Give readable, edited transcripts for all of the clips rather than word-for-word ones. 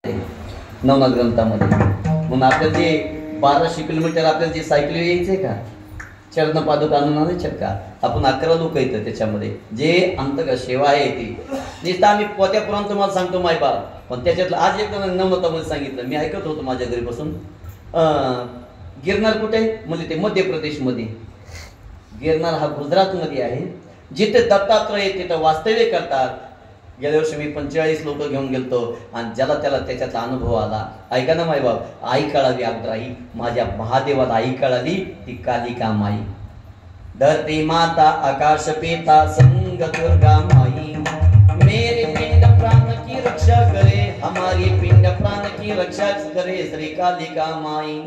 नवनाथ ग्रंथामध्ये. म्हणून आपल्याला जे 1200 किलोमीटर आपल्याला जे सायकल यायचंय का, चरण पादुका आणून आणायच्या का, आपण 11 लोक येतं त्याच्यामध्ये. जे अंतक सेवा आहे ती नुसतं आम्ही पोत्यापुराण तुम्हाला सांगतो मायबाप, पण त्याच्यातलं आज एक नवनाथामध्ये सांगितलं, मी ऐकत होतो माझ्या घरी बसून. गिरनार कुठे म्हणजे ते मध्य प्रदेशमध्ये. गिरनार हा गुजरातमध्ये आहे. जिथे दत्तात्रय तिथं वास्तव्य करतात. गेल्या वर्षी मी 45 लोक घेऊन गेलतो आणि ज्याला त्याला त्याच्यातला अनुभव आला. ऐका ना मायबाप, आई कळाली अगोदर, आई माझ्या महादेवाला आई कळाली, ती कालिका माई. धरती माता आकाश पिता संग दुर्गा माई, मेरे पिंड प्राण की रक्षा करे, हमारी पिंड प्राण की रक्षा करे श्री कालिका माई.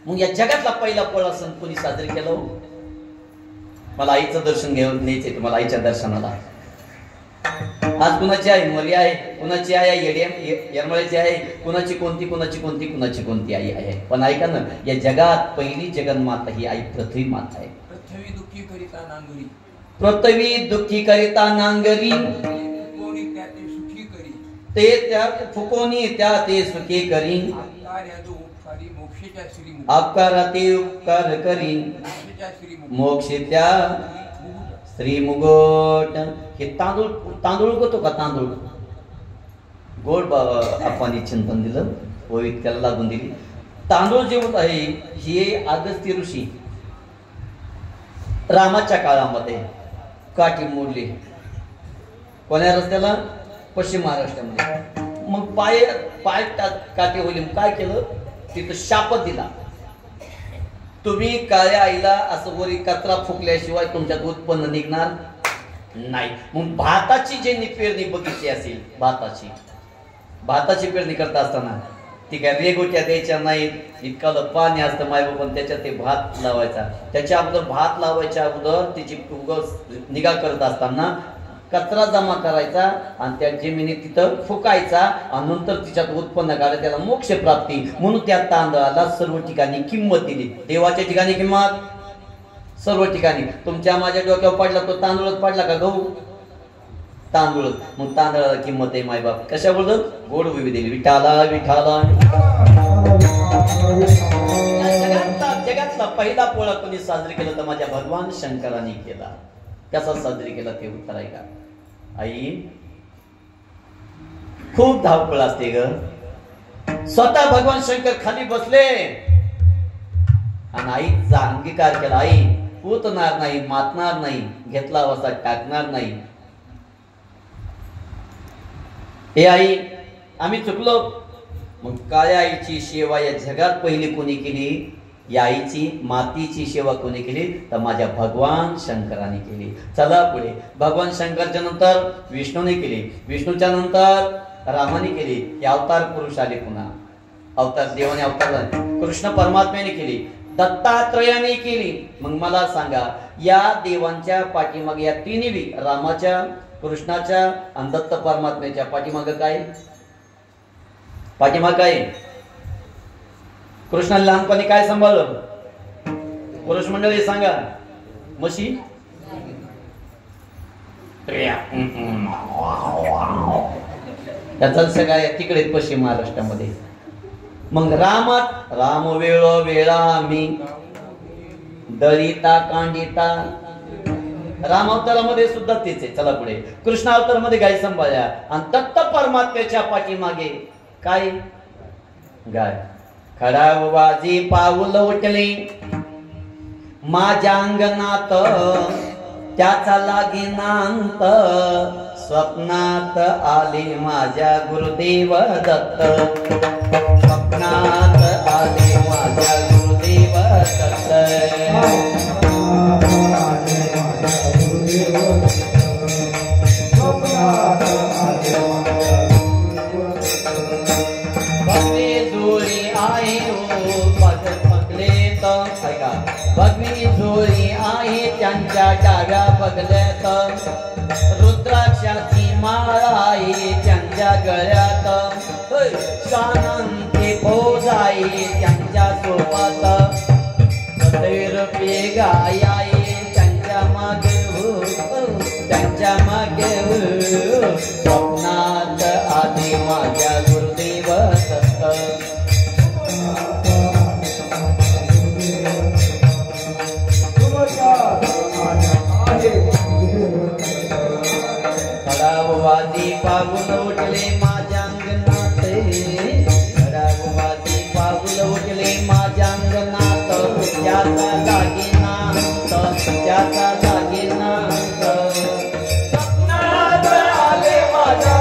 मग या जगातला पहिला पोळा सण कोणी साजरी केला? मला आईचं दर्शन घेऊन न्यायचंय तुम्हाला, आईच्या दर्शनाला. आज कुणाची आई मरी आहे, कुणाची आई येरमळ्याची आहे, कुणाची कोणती कुणाची कोणती कुणाची कोणती आई आहे. पण ऐका ना, या जगात पहिली जगन्माता ही आई पृथ्वी माता आहे. पृथ्वी दुःखी करिता नांगरी, पृथ्वी दुःखी करिता नांगरी, ते त्या फुकोनी त्या ते सुखी करी, आकारा ते उपकार करी, मोक्ष त्या श्री मुगोट. हे तांदूळ तांदूळ होतो का, तांदूळ गोड आपण चिंतन दिलं, होईत त्याला लागून दिली. तांदूळ जे होत आहे हे अगस्त्य ऋषी रामाच्या काळामध्ये काठी मोडली कोण्या रस्त्याला, पश्चिम महाराष्ट्रामध्ये. मग पाय काठी होली, काय केलं तिथं शाप दिला, तुम्ही काळ्या आईला असं वरी कचरा फुकल्याशिवाय तुमच्यात उत्पन्न निघणार नाही. मग भाताची जे पेरणी बघितली असेल, भाताची पेरणी करता असताना ती काय रेगोट्या द्यायच्या नाहीत, इतकं पाणी असतं मायबाप, पण त्याच्यात ते भात लावायचा. त्याच्या अगोदर भात लावायच्या अगोदर तिची निगा करत असताना कचरा जमा करायचा आणि त्या जमिनीत तिथं फुकायचा आणि नंतर तिच्यात उत्पन्न काढायचं, त्याला मोक्ष प्राप्ती. म्हणून त्या तांदळाला सर्व ठिकाणी किंमत दिली. देवाच्या ठिकाणी किंमत, सर्व ठिकाणी. तुमच्या माझ्या डोक्यावर पडला तो तांदूळच पडला का, गहू तांदूळ. मग तांदळाला किंमत आहे मायबाप. कशा बोलत गोड विवी दिली, विठाला विठाला. जगातला पहिला पोळा कोणी साजरी केला तर माझ्या भगवान शंकरांनी केला. कसा साजरी केला ते उत्तर आहे का. आई खूप धावपळ असते ग. स्वतः भगवान शंकर खाली बसले आणि आईचा अंगीकार केला. आई पुतणार नाही, मातणार नाही, घेतला अवस्था टाकणार नाही. हे आई आम्ही चुकलो. मग काळ्या आईची सेवा या जगात पहिली कोणी केली, या आईची मातीची सेवा कोणी केली तर माझ्या भगवान शंकराने केली. चला पुढे. भगवान शंकरच्या नंतर विष्णूने केली, विष्णूच्या नंतर रामाने केली. हे अवतार पुरुष आले. पुन्हा अवतार देवाने अवतार कृष्ण परमात्म्याने केली, दत्तात्रयाने केली. मग मला सांगा या देवांच्या पाठीमागे या तिन्ही रामाच्या, कृष्णाच्या आणि दत्त परमात्म्याच्या पाठीमागे काय, पाठीमागे काय? कृष्णाने लहानपणी काय सांभाळलं? पुरुष मंडळी सांगा. म्हशी, त्याचा सगळ्या तिकडे पश्चिम महाराष्ट्रामध्ये. मग राम वेळो वेळा मी दळिता कांडिता. राम अवतारामध्ये सुद्धा तेच आहे. चला पुढे. कृष्ण अवतारामध्ये गाय सांभाळल्या आणि दत्त परमात्म्याच्या पाठीमागे काय, गाय. खडावाजी पाऊल उठले माझ्या अंगणात, त्याचा लागेनांत स्वप्नात आले माझ्या गुरुदेव दत्त, स्वप्नात आले माझ्या गुरुदेव दत्त. भगवी झोळी आहे त्यांच्या डाव्या बगल्यात, रुद्राक्षाची माळ आहे त्यांच्या गळ्यात, शानंती फौज आहे त्यांच्या सोबत, रुपये गाय आहे त्यांच्या मागे, त्यांच्या मागे. स्वप्नात आधी माझ्या गुरु खडावादी पाऊल उठले माझ्या अंगणात, खडावादी पाऊल उठले माझ्या अंगणात, त्याचा दागिना त्याचा दागिना स्वप्नात आले माझ्या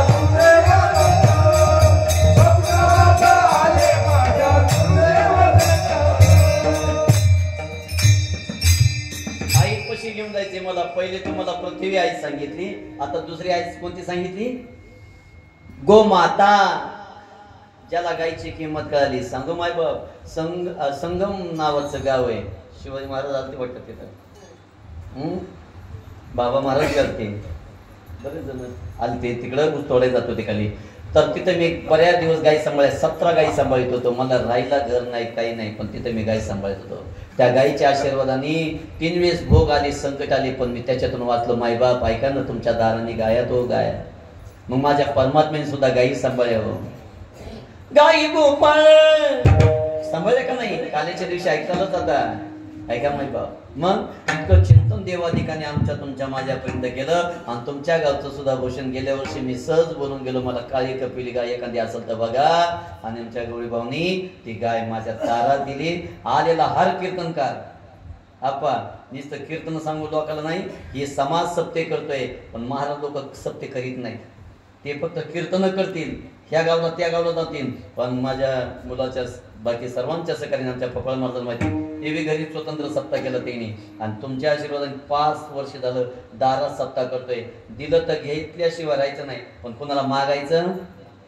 आईपाशी घेऊन जायचे मला. पहिले तुम्हाला पृथ्वी आई सांगितली, आता दुसरी आई कोणती सांगितली? गोमाता. ज्याला गायची किंमत कळाली. सांगू माय बाप, संगम नावाचं गाव आहे. शिवाजी महाराज आलते वाटतं तिथं. बाबा महाराज गेलते, बरेच जण आलते तिकडं. ऊस तोडायला जात होते खाली. तर तिथं मी बऱ्याच दिवस गाई सांभाळ्या, 17 गाई सांभाळत होतो. मला राहायला घर नाही, काही नाही, पण तिथं मी गाई सांभाळत होतो. त्या गाईच्या आशीर्वादाने 3 वेळेस भोग आले, संकट आले, पण मी त्याच्यातून वाचलो. मायबाप ऐका ना, तुमच्या दाराने गाया तो गाया. मग माझ्या परमात्म्याने सुद्धा गाई सांभाळ्या. हो गाई गोपाळ सांभाळले का नाही? कालेच्या दिवशी ऐकतालच आता. ऐका मायबाप, मग इतकं चिंतन देवाधिकाने आमच्या तुमच्या माझ्यापर्यंत गेलं. आणि तुमच्या गावचं सुद्धा भूषण गेल्या वर्षी मी सहज बोलून गेलो. मला काळी कपिली गाय एखादी असेल तर बघा. आणि आमच्या गवळी भाऊनी ती गाय माझ्या दारात दिली. आलेला हर कीर्तनकार आपा नुसतं कीर्तन सांगू लोकांना नाही, हे समाज सप्ते करतोय, पण महाराज लोक सप्ते करीत नाहीत. ते फक्त कीर्तन करतील, ह्या गावला त्या गावला जातील. पण माझ्या मुलाच्या बाकी सर्वांच्या सहकार्याने आमच्या पपळ महाराजांना माहिती, ते बी घरी स्वतंत्र सप्ताह केला त्यांनी. आणि तुमच्या आशीर्वादाने 5 वर्ष झालं दारात सप्ताह करतोय. दिलं तर घेतल्याशिवाय राहायचं नाही, पण कुणाला मागायचं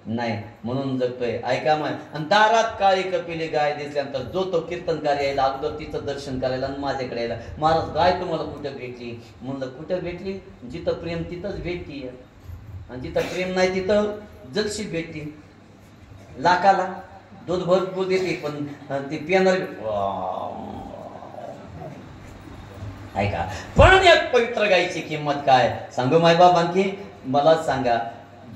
नाही, म्हणून जगतोय. ऐका मग. आणि दारात काळी कपिली गाय दिसल्यानंतर जो तो कीर्तनकार यायला अगोदर तिचं दर्शन करायला आणि माझ्याकडे यायला. महाराज गाय तुम्हाला कुठं भेटली? म्हणलं कुठं भेटली? जिथं प्रेम तिथंच भेटती, आणि जिथं प्रेम नाही तिथं जगशी भेटती. लाखाला दूध भरपूर देते, पण ती पिणार. ऐका, पण या पवित्र गायची किंमत काय सांगू मायबाप? आणखी मला सांगा,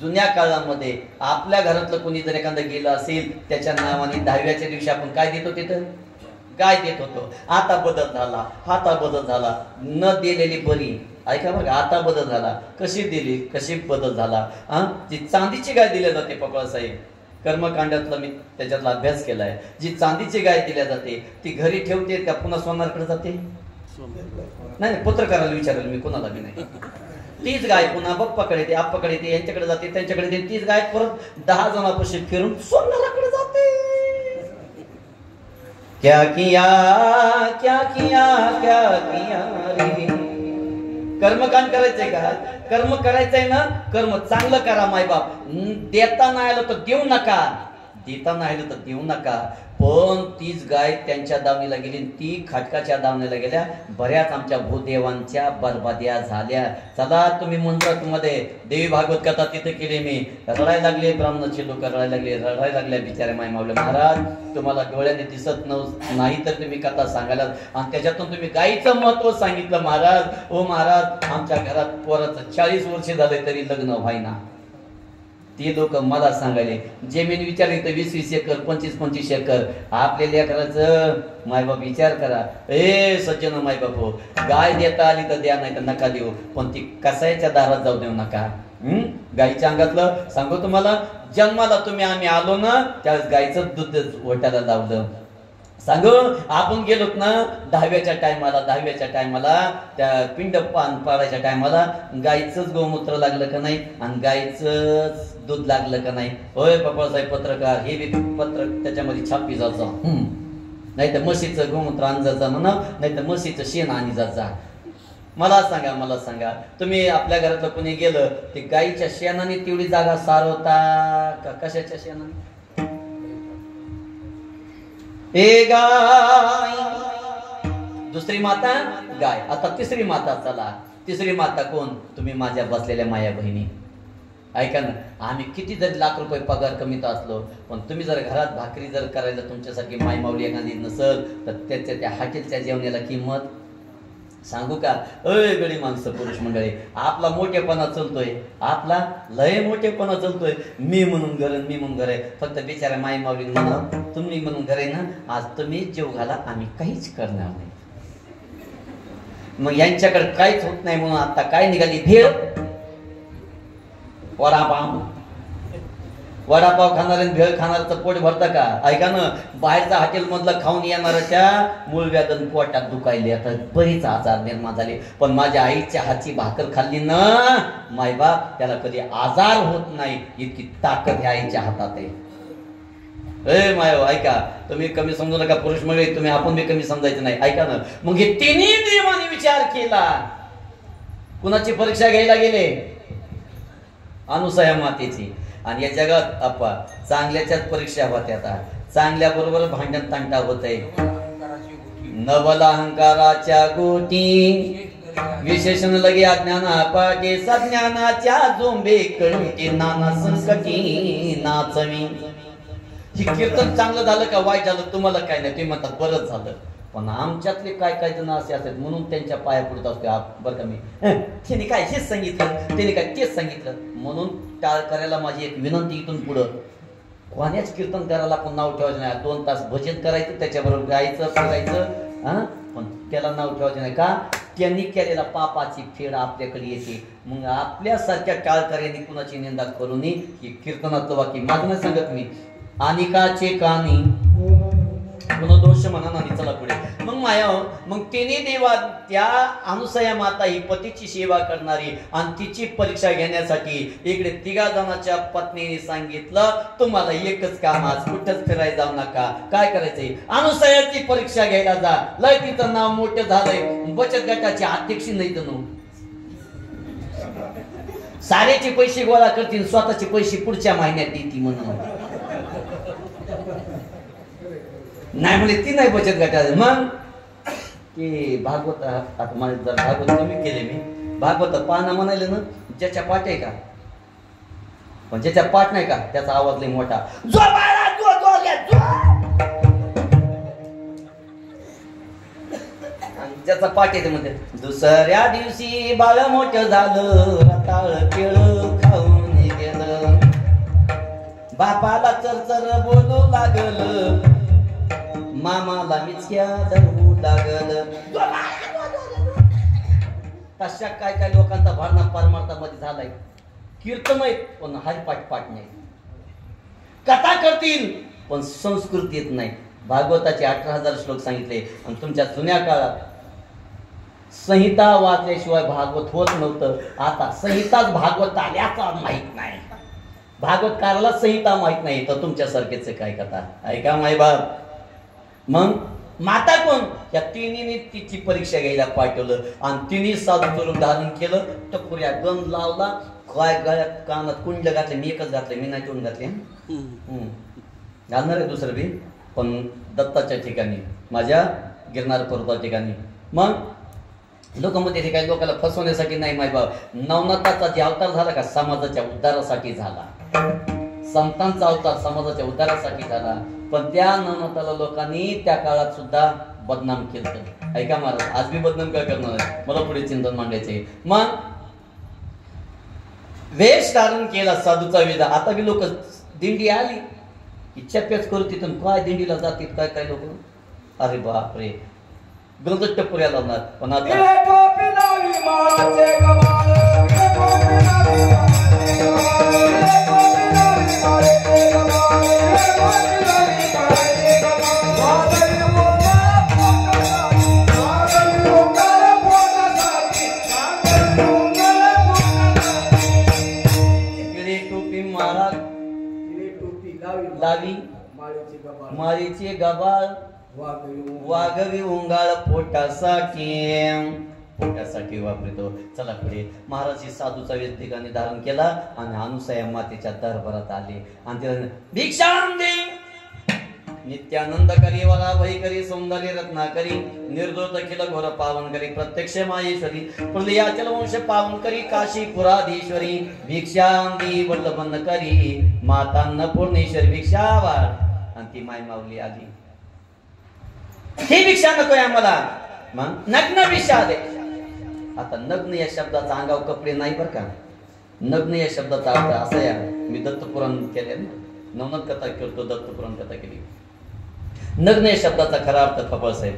जुन्या काळामध्ये आपल्या घरातलं कोणी जर एखादं गेलं असेल, त्याच्या नावाने 10व्याच्या दिवशी आपण काय देतो? तिथं गाय देत होतो. आता बदल झाला, आता बदल झाला. न दिलेली बरी. ऐका बघा, आता बदल झाला. कशी दिली, कशी बदल झाला? जी चांदीची गाय दिली जाते पपळासाहेब, कर्मकांडातला मी त्याच्यातला अभ्यास केलाय. जी चांदीची गाय दिल्या जाते ती घरी ठेवते का पुन्हा सोनारकडे जाते? नाही, पत्रकाराला विचारलं मी, कोणाला बी नाही. तीच गाय पुन्हा बाप्पाकडे येते, आप्पाकडे येते, यांच्याकडे जाते, त्यांच्याकडे येते. तीच गाय परत 10 जणांपाशी फिरून सोनाराकडे जाते. क्या किया क्या किया क्या किया रे. कर्मकांड करायचंय का? कर्म करायचंय ना, कर्म चांगलं करा मायबाप. देता नाही आलं तर देऊ नका, देता नाही आलं तर देऊ नका. पण तीच गाय त्यांच्या दावणीला गेली, ती खाटकाच्या दावणीला गेल्या. बऱ्याच आमच्या भूदेवांच्या बरबाद्या झाल्या. चला तुम्ही मंत्रात मध्ये देवी भागवत कथा तिथे केली. मी रडायला लागले, ब्राह्मणाचे लोक रडायला लागले, रडायला लागल्या बिचारे माय मावले. महाराज तुम्हाला डोळ्याने दिसत नाही तर तुम्ही कथा सांगायला, आणि त्याच्यातून तुम्ही गायीचं महत्व सांगितलं. महाराज ओ महाराज, आमच्या घरात पोराचं 40 वर्ष झाले तरी लग्न व्हायना. ती लोक मला सांगायले, जमीन विचारली तर 20-20 एकर 25-25 एकर. आपल्या लेकराचं मायबाप विचार करा. सज्जन मायबाप हो, गाय देता आली तर द्या, नाही तर नका देऊ, पण ती कसायच्या दारात जाऊ देऊ नका. गायीच्या अंगातलं सांगू तुम्हाला, जन्माला तुम्ही आम्ही आलो ना, त्यावेळेस गायीचं दूध ओटायला लावलं. सांगू आपण गेलोत ना 10व्याच्या टायमाला त्या पिंड पान पाडायच्या टायमाला गायीचंच गोमूत्र लागलं का नाही, आणि गायीचंच दूध लागलं का नाही? होय पप्पासाहेब पत्रकार, हे बी पत्र त्याच्यामध्ये छापी जायचं. नाही तर म्हशीचं गोमूत्र आणजायचं म्हणा, नाही तर म्हशीचं शेण आणि जायचा. मला सांगा तुम्ही आपल्या घरातलं कोणी गेलं, ते गायीच्या शेणाने तेवढी जागा सारवता का कशाच्या शेणाने? ए गाय, दुसरी माता गाय. आता तिसरी माता. चला, तिसरी माता कोण? तुम्ही माझ्या बसलेल्या माया बहिणी. ऐका ना, आम्ही किती जरी लाख रुपये पगार कमीत असलो, पण तुम्ही जर घरात भाकरी जर करायला तुमच्यासारखी माय माऊली एखादी नसल तर त्या हॉटेलच्या जेवणाला किंमत सांगू का अय गडी माणसं पुरुष मंडळी, आपला मोठेपणा चलतोय, आपला लय मोठेपणा चलतोय. मी म्हणून घर, मी म्हणून घर आहे. फक्त बिचारा माई माऊली म्हणा तुम्ही म्हणून घर आहे ना, आज तुम्ही जीव घाला, आम्ही काहीच करणार नाही. मग यांच्याकडे काहीच होत नाही म्हणून आता काय निघाली भेळ. वडापाव खाणार भेळ खाणारचं पोट भरतं का? ऐका ना, बाहेरचा हॉटेल मधलं खाऊन येणाऱ्याच्या मूळव्याधन पोटात दुखायले, आता बरीच आजार निर्माण झाले. पण माझ्या आईच्या हातची भाकर खाल्ली ना मायबाप, त्याला कधी आजार होत नाही, इतकी ताकद ह्या आईच्या हातात आहे. ए मायो ऐका, तुम्ही कमी समजू नका पुरुष मंडळी, तुम्ही आपण बी कमी समजायचं नाही. ऐका ना, मग हे तिन्ही देवाने विचार केला. कुणाची परीक्षा घ्यायला गेले? अनुसया मातेची. आणि या जगात आपा चांगल्याच्याच परीक्षा होत्या. आता चांगल्या बरोबर भांडण तांटा होत आहे. नवल अहंकाराच्या गोटी विशेषण लगे अज्ञाना पाटे, सज्ञानाच्या झोंबे कळते नाना संकटी नाचवी. हे कीर्तन चांगलं झालं का वाईट झालं तुम्हाला काय नाही, तुम्ही म्हणतात बरंच झालं. पण आमच्यातले काय काय जण असे असतात म्हणून त्यांच्या पाया पडत असतो. बरं का मी त्याने काय हेच सांगितलं, त्याने काय तेच सांगितलं म्हणून टाळ करायला माझी एक विनंती. इथून पुढं कोणाच कीर्तन करायला आपण नाव ठेवायचं नाही. 2 तास भजन करायचं, त्याच्याबरोबर गायचं फिरायचं, पण त्याला नाव ठेवायचं नाही. का? त्यांनी केलेला पापाची फेड आपल्याकडे येते. मग आपल्यासारख्या टाळकऱ्यांनी कुणाची निंदा करू नये. ही कीर्तनातलं वाक्य माझं नाही सांगत मी. अनिकाचे कानी दोष म्हणा नाही. चला पुढे. मग माया मग तिने देवा त्या अनुसया माता ही पतीची सेवा करणारी आणि तिची परीक्षा घेण्यासाठी इकडे 3 जणांच्या पत्नीने सांगितलं तुम्हाला एकच काम, आज कुठंच फिरायला जाऊ नका. काय करायचंय? अनुसयाची परीक्षा घ्यायला जा. लय तिचं नाव मोठं झालंय, बचत गटाचे अध्यक्ष नाही जणू. साऱ्याचे पैसे गोळा करतील, स्वतःचे पैसे पुढच्या महिन्यात देतील म्हणून. नाही म्हणजे ती नाही बचत गटात. मग ते भागवत, आता माझे जर भागवत कमी केले मी, भागवत पाहणं म्हणाले ना, ज्याच्या पाठ आहे का, पण ज्याच्या पाठ नाही का त्याचा आवाज लय मोठा. ज्याचा पाठ येते म्हणते दुसऱ्या दिवशी बाळ मोठं झालं, रताळ केळ खाऊन गेलं, बापाला चरचर बोलू लागलं, मामाला मिचक्या धरू लागल. तशा काय काय लोकांचा भरणा परमार्थामध्ये झालाय. कीर्तन आहेत पण हरिपाठ पाठ नाही. कथा करतील पण संस्कृती येत नाही. भागवताचे 18,000 श्लोक सांगितले आणि तुमच्या जुन्या काळात संहिता वाचल्याशिवाय भागवत होत नव्हतं. आता संहिताच भागवत आल्याचा माहित नाही, भागवतकाराला संहिता माहित नाही, तर तुमच्यासारखेच काय कथा. ऐका माय बाप. मग माता कोण? या तिन्हीने तिची परीक्षा घ्यायला पाठवलं आणि तिन्ही साधू रूप धारण केलं. टपुऱ्या गंध लावला, काय गळ्यात कानात कुंडलं घातले. मी एकच घातले, मी नाही टोन घातले. घालणार आहे दुसरं बी, पण दत्ताच्या ठिकाणी, माझ्या गिरनार पर्वता ठिकाणी. मग लोक मध्ये ते काही लोकांना फसवण्यासाठी नाही माय बाप. नवनाथाचा जे अवतार झाला का समाजाच्या उद्धारासाठी झाला, संतांचा अवतार समाजाच्या उद्धारासाठी झाला. पण त्या नवनाथाला लोकांनी त्या काळात सुद्धा बदनाम केलं. ऐका महाराज, आज मी बदनाम काय करणार आहे, मला पुढे चिंतन मांडायचंय. मग वेश धारण केला साधूचा वेदा. आता बी लोक दिंडी आली इच्छा पेच करू तिथून काय दिंडीला जातील काय काय लोक. अरे बापरे, गंजट टपुऱ्या लावणार. पण आता लावी माळीचे गबाळ वागवी उंगाळ पोटासाठी वापरतो. चला पुढे. महाराज साधूचा वेश ठिकाणी धारण केला आणि अनुसया मातेच्या दरबारात आले आणि तिला भिक्षाम दे. नित्यानंद करी वरा भई करी सौंदर्य रत्ना करी निर्दोष खिल घोर पावन करी प्रत्यक्ष माहेश्वरी प्रलयाचल वंश पावन करी काशी पुराधीश्वरी भिक्षाम दी वल्लभन करी माता अन्नपूर्णेश्वरी भिक्षावाळ. आणि ती माय माऊली आली. ही भिक्षा नकोय आम्हाला, मग नग्न विषादे. आता नग्न या शब्दाचा अंगावर कपडे नाही बरं का. नग्न या शब्दाचा अर्थ असा या, मी दत्तपुराण केले ना, नवनाथ कथा करतो, दत्तपुराण कथा केली. नग्न या शब्दाचा खरा अर्थ खपळ साहेब,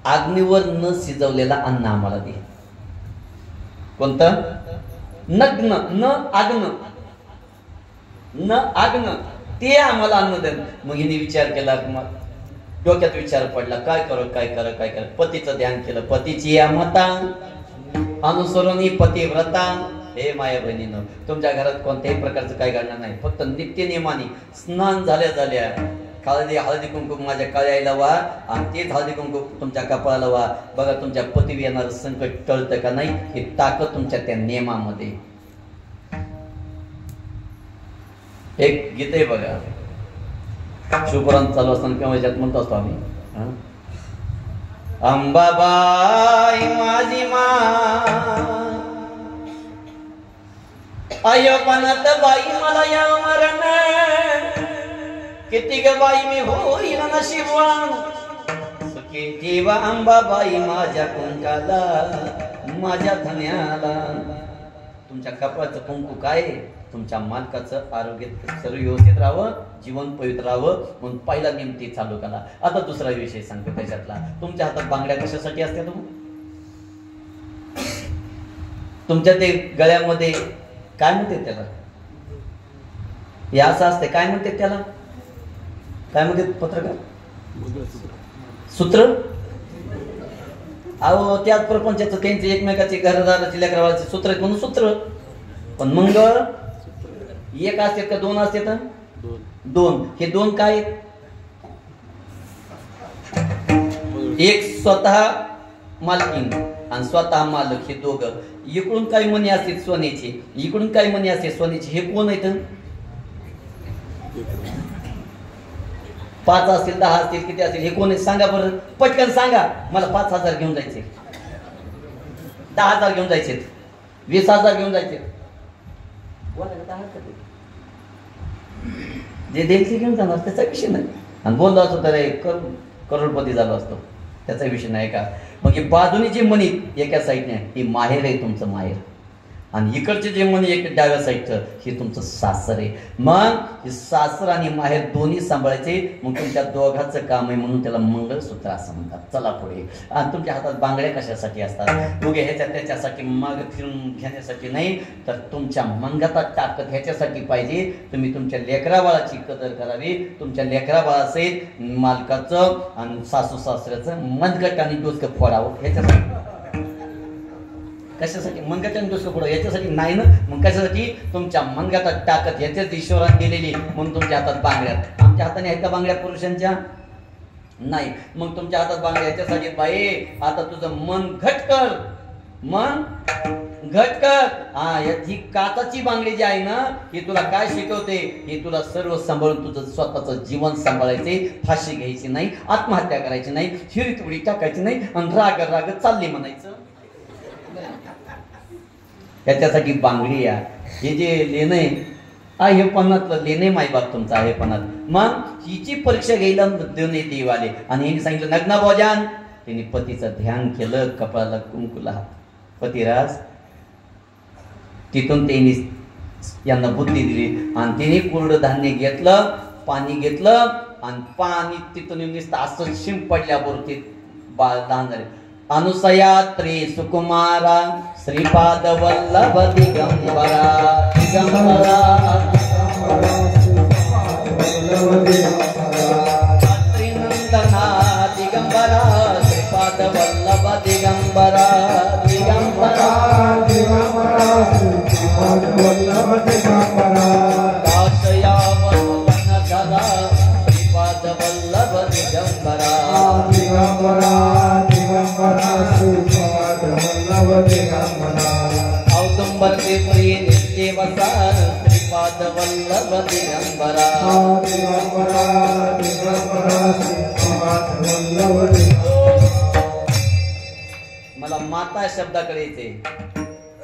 अग्नीवर न शिजवलेला अन्न आम्हाला दे. कोणतं? नग्न, न आग्न, न आग्न, ते आम्हाला अन्न दे. मग हिने विचार केला, डोक्यात विचार पडला, काय करू काय करा काय करा. पतीचं ध्यान केलं. पतीची या मता अनुसरून पतिव्रता. हे माया बहिणीनं, तुमच्या घरात कोणत्याही प्रकारचं काय घडणार नाही. फक्त नित्य नियमाने स्नान झाल्या झाल्या हळदी कुंकू माझ्या कळ्याला वा, आणि तेच हळदी कुंकू तुमच्या कपाळाला वा. बघा तुमच्या पतीवर येणारं संकट टळतं का नाही, हे ताकद तुमच्या त्या नियमामध्ये. एक गीत आहे बघा, शिवपुराण चालू असताना किंवा याच्यात म्हणतो असतो आम्ही, अंबाबाई माझी मा अयपणात बाई मला या मरण, किती ग बाई मी होईल नशीबवान. सुखी जीवा अंबाबाई माझ्या कुंकाला, माझ्या धन्याला. तुमच्या कपाळाचं कुंकू काय? तुमच्या मालकाचं आरोग्य सर्व व्यवस्थित राहावं, जीवन पवित्र राहावं, म्हणून पहिला नियम ते चालू करा. आता दुसरा विषय सांगतो त्याच्यातला. तुमच्या हातात बांगड्या कशासाठी असते? तुमच्या ते गळ्यामध्ये काय म्हणते त्याला? हे असं असते, काय म्हणते त्याला? काय म्हणते पत्रकार? सूत्र. अहो त्याच प्रपंचाचं त्यांचे एकमेकाचे घरदाराचे लेकराचे सूत्र म्हणून सूत्र. पण मंगळ एक असते का दोन असते? दोन. हे दोन काय? एक स्वतः मालकीन आणि स्वतः मालक, हे दोघं. इकडून काही मणी असते सोन्याचे, इकडून काही मणी असते सोन्याचे. हे कोण आहेत? 5 असतील, 10 असतील, किती असतील? हे कोण आहेत सांगा बरं, पटकन सांगा मला. 5,000 घेऊन जायचे, 10,000 घेऊन जायचे, 20,000 घेऊन जायचे. जे देईल ते घेऊन जाणार, त्याचा विषय नाही. आणि बोललो असतो तर करोडपती झालो असतो, त्याचा विषय नाही का. मग हे बाजूने जे मणी एका साईडने हे माहेर आहे, तुमचं माहेर. आणि इकडचे जे मणी एक डाव्या साईडचं, हे तुमचं सासर आहे. मग हे सासर आणि माहेर दोन्ही सांभाळायचे. मग तुमच्या दोघांचं काम आहे, म्हणून त्याला मंगळसूत्र असं म्हणतात. चला पुढे. आणि तुमच्या हातात बांगड्या कशासाठी असतात? उगे ह्याच्या त्याच्यासाठी माग फिरून घेण्यासाठी नाही, तर तुमच्या मनगटात ताकद ह्याच्यासाठी पाहिजे. तुम्ही तुमच्या लेकराबाळाची कदर करावी. तुमच्या लेकराबाळासहित मालकाचं आणि सासू सासऱ्याचं मनगट आणि डोसकं फोडावं. ह्याच्यासाठी. कशासाठी? मनगटाने डोसकं फोडावं याच्यासाठी नाही ना. मग कशासाठी? तुमच्या मनगटात ताकद ह्याच्याच ईश्वराने दिलेली, म्हणून तुमच्या हातात बांगड्या. आमच्या हाताने आहेत का बांगड्या पुरुषांच्या? नाही. मग तुमच्या हातात बांगड्या ह्याच्यासाठी, बाई आता तुझं मन घट कर, मन घट कर. ही काचाची बांगडी जी आहे ना, ही तुला काय शिकवते? ही तुला सर्व सांभाळून तुझं स्वतःचं जीवन सांभाळायचे. फाशी घ्यायची नाही, आत्महत्या करायची नाही, हिरीत उडी टाकायची नाही, आणि राग राग चालली म्हणायचं. त्याच्यासाठी बांगडी या. हे जे लेणं आहे, हे पणातलं लेणं आहे मायबाप तुमचं आहे पणात. मग हिची परीक्षा घ्यायला देऊन देव आले, आणि यांनी सांगितलं नग्ना भोजन. त्यांनी पतीचं ध्यान केलं, कपाळाला कुंकुला हात. पतिराज तिथून त्यांनी यांना बुद्धी दिली, आणि तिने कोरडं धान्य घेतलं, पाणी घेतलं, आणि पाणी तिथून नुसतं असं शिंपडल्याबरोबर ते बाळ लहान झाले. अनुसया त्रि सुकुमारा श्रीपाद वल्लभ दिगंबरा दिगंबरा त्रिनंदना दिगंबरा श्रीपाद वल्लभ दिगंबरा दिगंबरा श्रीपाद वल्लभ दिगंबरा काशया वल्लभधरा श्रीपाद वल्लभ दिगंबरा दिगंबरा औदुंबर प्रिय नित्य वसार श्रीपाद वल्लभ दिगंबरा. मला माता शब्दाकडे येते.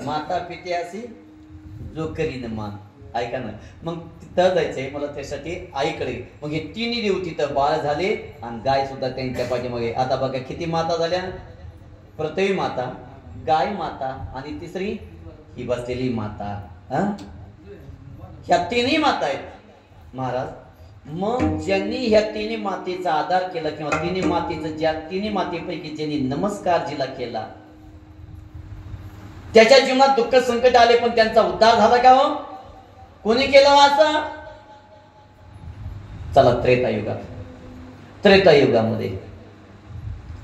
माता पिते अशी जो करीन मान. ऐका ना. मग तिथं जायचंय मला, त्यासाठी आईकडे. मग हे तिन्ही देव तिथं बाळ झाले, आणि गाय सुद्धा त्यांच्या पाठीमागे. आता बघा किती माता झाल्या? पृथ्वी माता, गाय माता आणि तिसरी ही बसलेली माता. ह्या तिन्ही माता आहेत महाराज. मग ज्यांनी ह्या तिन्ही मातेचा आधार केला किंवा तिन्ही मातेचं ज्या तिन्ही मातेपैकी ज्यांनी नमस्कार जिला केला त्याच्या जीवनात दुःख संकट आले पण त्यांचा उद्धार झाला का हो? कोणी केलं असं? चला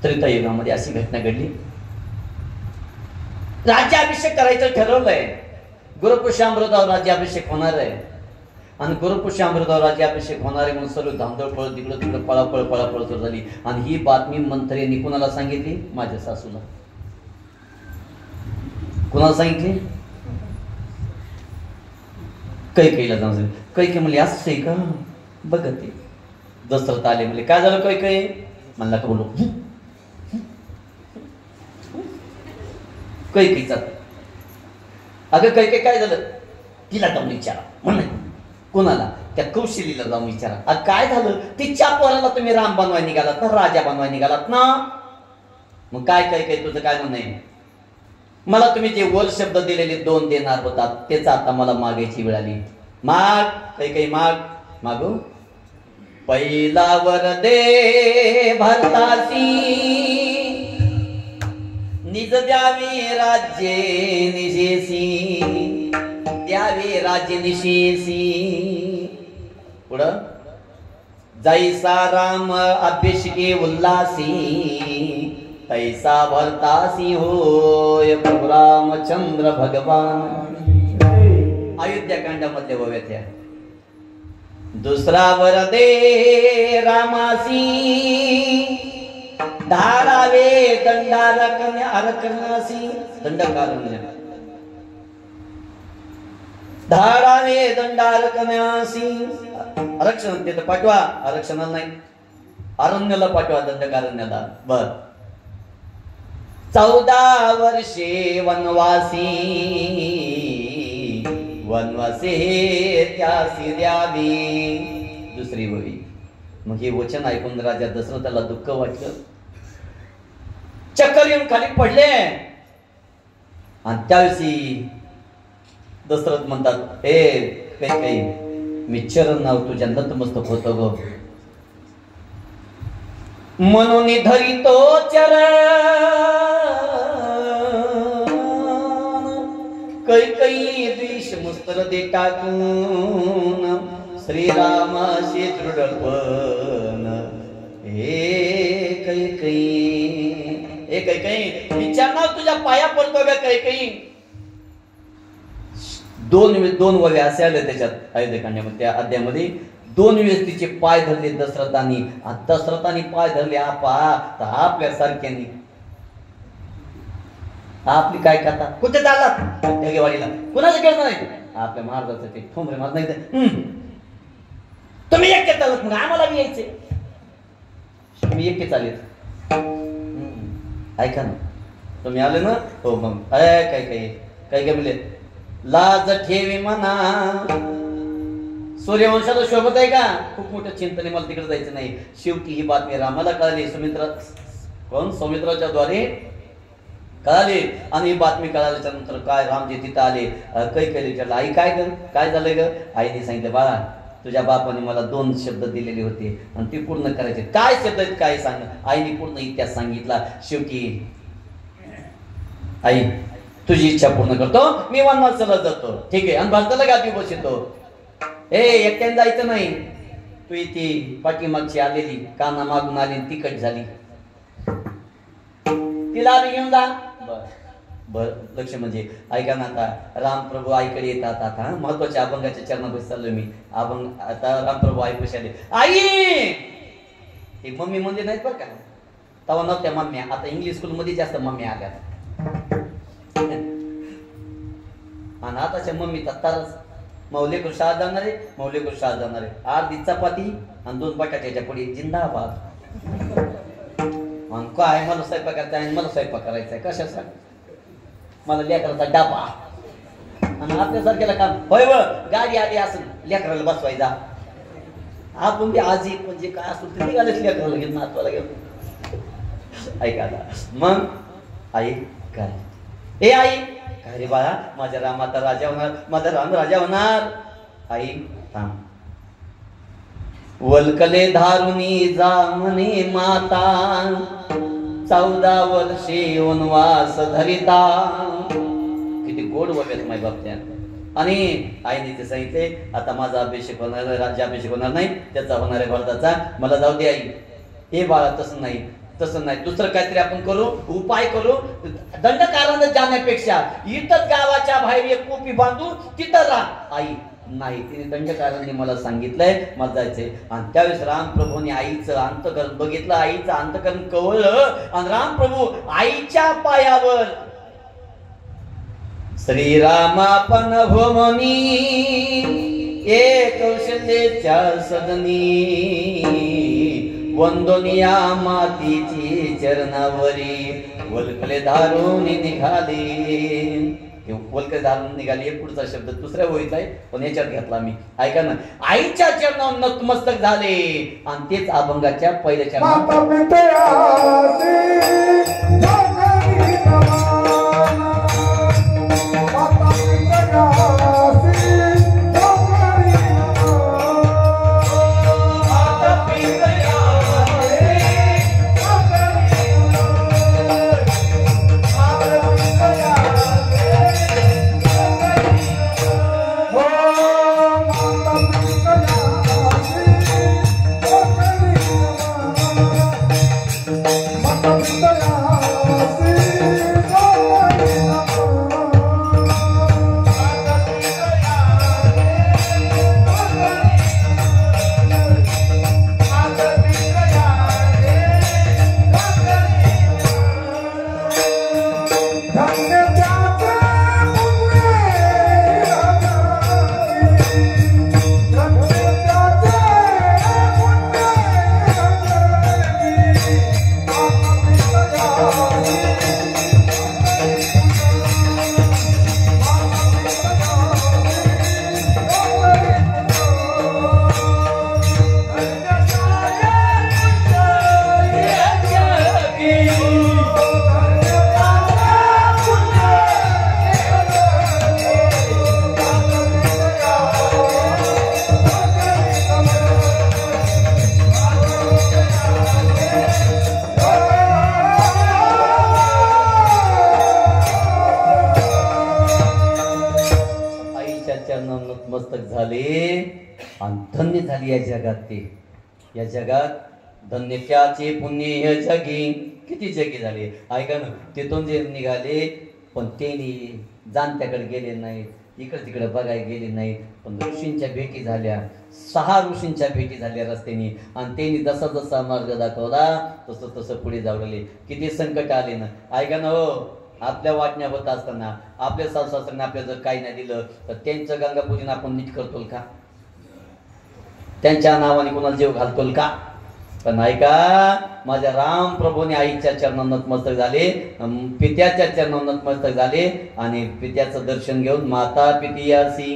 त्रेतायुगामध्ये अशी घटना घडली. राज्याभिषेक करायचं ठरवलंय. गुरुपुष्यामृतावर राज्याभिषेक होणार आहे आणि गुरुपुष्यामृतावर राज्याभिषेक होणार आहे म्हणून सर्व धामधड पळत तिकडं पळापळ सुरू झाली. आणि ही बातमी मंत्र्यांनी कुणाला सांगितली? माझ्या सासूला. कुणाला सांगितली? कैकेयीला जाऊन. कैकेयी म्हणली असं आहे का? बघ ते दशरथ आले म्हणले काय झालं कैकेयी? म्हणला का बोलू कैकेयीचा. अगं कैकेयी काय झालं? तिला जाऊन विचारा. म्हणे कोणाला? त्या कौशलीला जाऊन विचारा. अगं काय झालं? तिच्या पोराला तुम्ही राम बनवाय निघालात ना, राजा बनवाय निघालात ना. मग काय कैकेयी तुझं काय म्हणणं आहे? मला तुम्ही जे वर शब्द दिलेले 2 देणार होतात त्याच आता मला मागायची वेळ आली. माग कैकेयी मागू. पहिला वर दे भरतासी निज द्यावे राज्ये निशेसी, द्यावे राज्य निशेसी. पुढं जैसा राम अभिषेके उल्लासी तैसा भरतासी होय प्रभु रामचंद्र भगवान. अयोध्याकांडामधले वव्यात. दुसरा वर दे रामासी धारावे दंडारकन्या अरकन्यासी. दंडकारण्य धारावे दंडारकन्यासी. आरक्षण ते पाठवा. आरक्षणाला नाही, अरण्याला पाठवा, दंडकारण्याला. बर. 14 वर्षे वनवासी त्यासी द्यावी. दुसरी वही. मग हे वचन ऐकून राजा दशरथाला दुःख वाटलं. चक्कर येऊन खाली पडले. आणि त्यावेळी दशरथ म्हणतात हे कैकेयी मी चरण नाव तुझ्या नतमस्तक होतो ग म्हणून धरितो चरण. कैकेयी द्वेष मुस्तर दे टाकून श्रीरामाशी दृढपण. हे कैकेयी विचारणार तुझ्या पाया पडतो का कैकेयी. 2 वव्या असे आले त्याच्यात अयोध्याकांडामध्ये. त्या अध्यायामध्ये 2 वेळेस तिचे पाय धरले दशरथांनी. दशरथांनी पाय धरले आपल्या सारख्यांनी. आपली काय कथा कुठे चाललात? ढगेवाडीला. कुणाचं खेळणं नाही? आपल्या महाराजाचं ते ठोंबरे मारत नाही. तुम्ही एकटे चालत मग आम्हाला बी यायचे. तुम्ही एकटे चालेत. ऐका ना तुम्ही आले ना. हो मग काय म्हणले लाज ठेवी म्हणा. सूर्यवंशाला शोभत आहे का? खूप मोठं चिंतन आहे, मला तिकडे जायचं नाही. शेवटी ही बातमी रामाला कळाली. सौमित्राच्या द्वारे कळाले. आणि ही बातमी कळाल्याच्या नंतर काय रामजी तिथं आले. कैकेयीला विचारलं आई काय झालंय ग? आईने सांगितलं बाळा तुझ्या बापाने मला 2 शब्द दिलेले होते आणि ते पूर्ण करायचे. काय शब्द आहेत काय सांग. आईने पूर्ण इतिहास सांगितला. शेवटी आई तुझी इच्छा पूर्ण करतो, मी वनवासाला जातो. ठीक आहे. आणि भारताला गादी बसतो. एकट्याने जायचं नाही. तू ती पाठीमागची आलेली काना मागून आली तिकट झाली तिला आधी घेऊन जा. बर लक्ष म्हणजे ऐका ना. आता रामप्रभू आईकडे येतात. आता महत्वाच्या अभंगाच्या चरणापाशी चाललोय मी. अभंग आता रामप्रभू आई कशी आले. आई हे मम्मी म्हणले नाहीत बरं का. तेव्हा नव्हत्या मम्म्या. आता इंग्लिश स्कूल मध्ये जास्त मम्म्या आल्या. आणि आताच्या मम्मी तरच मौलेकर शाळा जाणार आहे. अर्धी चपाती आणि 2 बटाट्याच्या पुढे जिंदाबाद. काय मला स्वयंपाक करायचा आहे, मला स्वयंपाक करायचा आहे. कशासाठी? मला लेकराचा डाबा. आणि आपल्यासारख्याला काम होय व गाडी आली असेल लेकराला बसवायचा. आपण बी आजी म्हणजे काय असेल ते निघालेच लेकराला घेऊन नातवाला घेऊन. ऐका मग आई काय, ए आई काय रे बाळा, माझ्या राम आता राजा होणार, माझा राम राजा होणार. आई थांब. वल्कले धारुनी जा म्हणे माता, 14 वर्षे वनवास धरिता. किती गोड वगैरे माय बाप त्या. आणि आईने ते सांगितले आता माझा अभिषेक होणार, राज्याभिषेक होणार नाही, त्याचा होणार आहे भरताचा, मला जाऊ दे आई. हे बाळा तसं नाही, तसं नाही, दुसरं काहीतरी आपण करू, उपाय करू. दंडकारणात जाण्यापेक्षा इथंच गावाच्या बाहेर एक कोपी बांधू, तिथं राहा. आई नाही, तिने दंडकारांनी मला सांगितलंय मला जायचंय. आणि त्यावेळेस रामप्रभूने आईचं अंतकरण बघितलं, आईचं अंतकरण कवळलं आणि रामप्रभू आईच्या पायावर श्रीरामापन भोमनी एक कौशल्याच्या सदनी, वंदनिया मातीची चरणावरी, वल्कले धारून निघाले. वल्कले धारून निघाले हे पुढचा शब्द दुसऱ्या ओळीतला आहे, पण याच्यात घेतला मी. ऐका ना, आईच्या चरणावर नतमस्तक झाले आणि तेच अभंगाच्या पहिल्याच्या धन्य झाली या जगात. ते या जगात धन्य त्याचे पुण्य हे जगी. किती जगी झाले ऐका ना. तिथून जे निघाले पण ते जाणत्याकडे गेले नाहीत, इकडे तिकडे बघायला गेले नाहीत, पण ऋषींच्या भेटी झाल्या. 6 ऋषींच्या भेटी झाल्या रस्त्याने आणि त्यांनी जसा जसा मार्ग दाखवला तसं तसं पुढे जावले. किती संकट आले ना ऐका ना. हो, आपल्या वाटण्या होत असताना आपल्या सासऱ्यांना आपल्याला जर काही नाही दिलं तर त्यांचं गंगापूजन आपण नीट करतो का? त्यांच्या नावाने कोणाला जीव घालतो का? पण ऐका, माझ्या राम प्रभूने आईच्या चरणात नतमस्तक झाले, पित्याच्या चरणात नतमस्तक झाले आणि पित्याचं दर्शन घेऊन माता पितियासी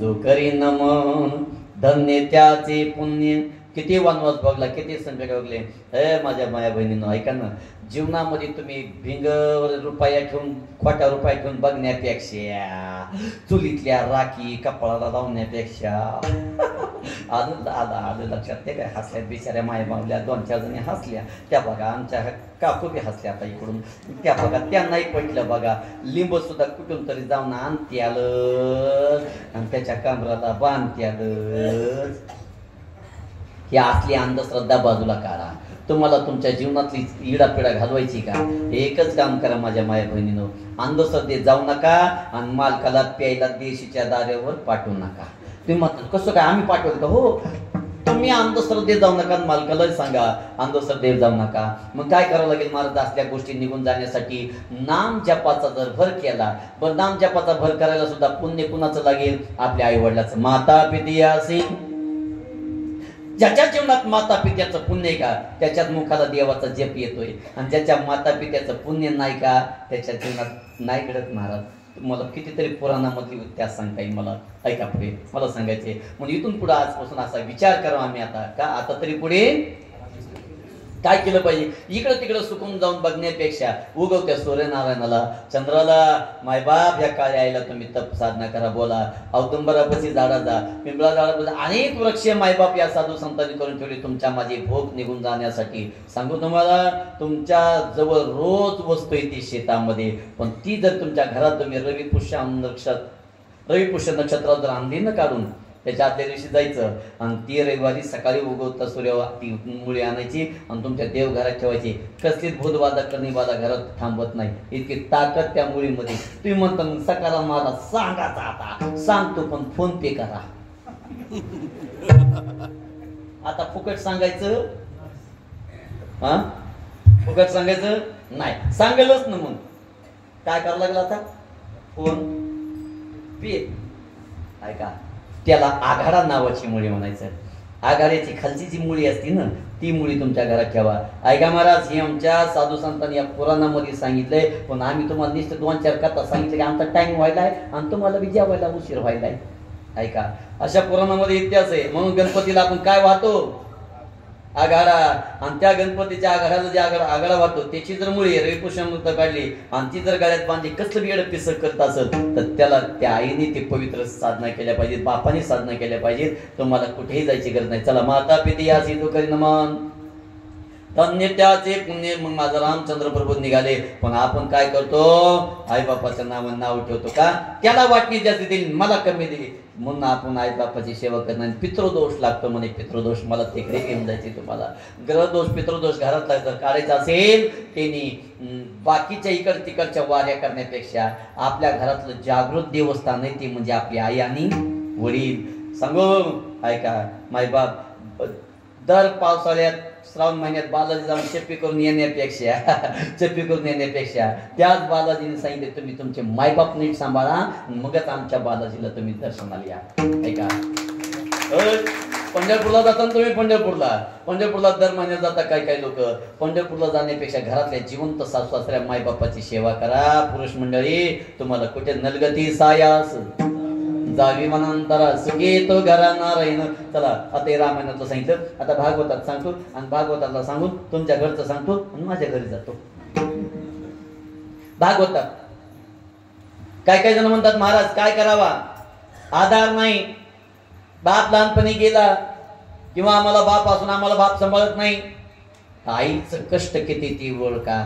जो करी नमन धन्य त्याचे पुण्य. किती वनवास बघला, किती संकट बघले. हे माझ्या माया बहिणींनो ऐका ना, जीवनामध्ये तुम्ही भिंगवर रुपया ठेवून खोटा रुपया ठेवून बघण्यापेक्षा चुलीतल्या राखी कपाळाला लावण्यापेक्षा आलं लक्षात. ते काय हसल्यात बिचाऱ्या माया मावल्या 2-4 जणी हसल्या. त्या बघा आमच्या काकू बी हसल्या आता इकडून. त्या बघा त्यांनाही पटलं बघा. लिंब सुद्धा कुठून तरी जाऊन आणते आलं आणि त्याच्या कमराला बांधते आलं. ही असली अंधश्रद्धा बाजूला काढा. तुम्हाला तुमच्या जीवनातली इडापिडा घालवायची का? एकच काम करा माझ्या माया बहिणीनो, अंधश्रद्धेत जाऊ नका आणि मालकाला प्यायला देशीच्या दाऱ्यावर पाठवू नका. तुम्ही म्हणतात कसं काय आम्ही पाठवलं का? हो, तुम्ही अंधश्रद्धेत जाऊ नका, मालकाला सांगा अंधश्रद्धेत जाऊ नका. मग काय करावं लागेल महाराज? असल्या गोष्टी निघून जाण्यासाठी नाम जपाचा जर भर केला, पण नाम जपाचा भर करायला सुद्धा पुण्य कुणाचं लागेल? आपल्या आई वडिलाचं. माता पितियासी, ज्याच्या जीवनात माता पित्याचं पुण्य आहे का त्याच्यात मुखाला देवाचा जप येतोय. आणि ज्याच्या माता पित्याचं पुण्य नाही का त्याच्या जीवनात नाही घडत. महाराज मला कितीतरी पुराणामधली त्या सांगता येईल मला. ऐका पुढे मला सांगायचे. म्हणजे इथून पुढे आजपासून असा विचार करा आम्ही आता का आता तरी पुढे काय केलं पाहिजे? इकडं तिकडं सुकून जाऊन बघण्यापेक्षा उगवत्या सूर्यनारायणाला, चंद्राला, मायबाप ह्या काळ्या आईला तुम्ही तप साधना करा, बोला. औदुंबरापाशी झाडा जा, पिंपळा झाडापाशी अनेक वृक्ष मायबाप या साधू संतांनी करून ठेवले तुमच्या माझे भोग निघून जाण्यासाठी. सांगू तुम्हाला, तुमच्या जवळ रोज वस्तू येते शेतामध्ये, पण ती जर तुमच्या घरात तुम्ही रविपुष्य नक्षत्रात जर आणली ना काढून, त्याच्या आदल्या दिवशी जायचं आणि ती रविवारी सकाळी उगवता सूर्य ती मुळी आणायची आणि तुमच्या देवघरात ठेवायची. कसलीच भूतबाधा करणीबाधा घरात थांबत नाही, इतकी ताकद त्या मुळीमध्ये. तुम्ही म्हणता मग सकाळला मला सांगायचा, आता सांगतो पण फोन पे करा. आता फुकट सांगायचं? हा, फुकट सांगायचं नाही, सांगेलच ना. मग काय करावं लागलं आता? फोन पे. ऐका, त्याला आघाडा नावाची मुळी म्हणायचं. आघाड्याची खालची जी मुळी असती ना, ती मुळी तुमच्या घरात ठेवा. ऐका महाराज, हे आमच्या साधू संतांनी या पुराणामध्ये सांगितलंय, पण आम्ही तुम्हाला नुसतं 2-4 कथा सांगितलं की आमचा टाइम व्हायलाय आणि तुम्हाला बी जेवायला उशीर व्हायलाय. ऐका, अशा पुराणामध्ये इतिहास आहे. म्हणून गणपतीला आपण काय वाहतो? आघाडा. आणि त्या गणपतीच्या आघाड्याला जे आघाडा वाहतो त्याची जर मुळी रविपुष्यामृत काढली आणि ती जर गळ्यात बांधली, कसलं बी येडं पिसं करत असत, तर त्याला त्या आईने ते पवित्र साधना केल्या पाहिजेत, बापाने साधना केल्या पाहिजेत. तुम्हाला कुठेही जायची गरज नाही. चला, माता पिती या सिद्धू करी नमन, धन्य त्याचे पुण्य. मग माझा रामचंद्र प्रभू निघाले. पण आपण काय करतो? आई बापाचं नाव ठेवतो का? त्याला वाटणी जास्ती दिली, मला कमी दिली म्हणून आपण आई बापाची सेवा करणार. पितृदोष लागतो म्हणे, पितृदोष मला तिकडे घेऊन जायचे. तुम्हाला ग्रहदोष पितृदोष घरातला जर काढायचा असेल, त्यांनी बाकीच्या इकड तिकडच्या वाऱ्या करण्यापेक्षा आपल्या घरातलं जागृत देवस्थान आहे ते म्हणजे आपली आई आणि वडील. सांगू ऐका, मायबाप दर पावसाळ्यात श्रावण महिन्यात बालाजी जाऊन चप्पी करून येण्यापेक्षा त्याच बालाजीने सांगितले तुम्ही तुमचे मायबाप नीट सांभाळा, मगच आमच्या बालाजीला तुम्ही दर्शनाला या. ऐका, पंढरपूरला जाता तुम्ही, पंढरपूरला दर महिन्यात जाता काही लोक. पंढरपूरला जाण्यापेक्षा घरातल्या जिवंत सासू-सासऱ्या मायबापाची सेवा करा. पुरुष मंडळी, तुम्हाला कुठे नलगती सायास जावी मनांतरा सुखी तो घराना राहीन. चला, आता हे रामायणातलं सांगितलं, आता भागवतात सांगतो आणि भागवताला सांगून तुमच्या घरचं सांगतो आणि माझ्या घरी जातो. भागवतात काय जण म्हणतात, महाराज काय करावा, आधार नाही, बाप लहानपणी गेला किंवा आम्हाला बाप असून आम्हाला बाप सांभाळत नाही. आईचं कष्ट किती ती ओळखा.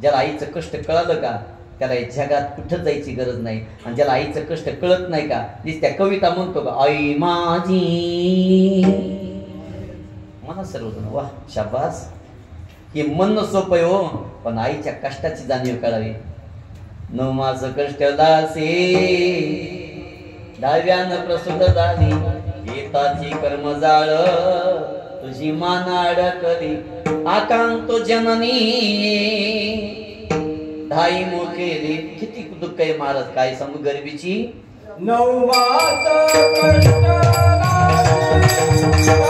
ज्याला आईचं कष्ट कळालं का, त्याला जगात कुठं जायची गरज नाही. आणि ज्याला आईचं कष्ट कळत नाही का, त्या कविता म्हणतो का, आई माझी म्हणा सर्वजण. वा, शाबास. हे म्हणणं सोपं आहे हो, पण आईच्या कष्टाची जाणीव करावी. न माझं कष्ट दासे डाव्यानं प्रसूत झाली, येताची कर्म जाळ तुझी मान अडकली, आकांत जननी धाई मोकेली. किती दुःख आहे महाराज, काय सांगू गरिबीची. नवमाचं कष्ट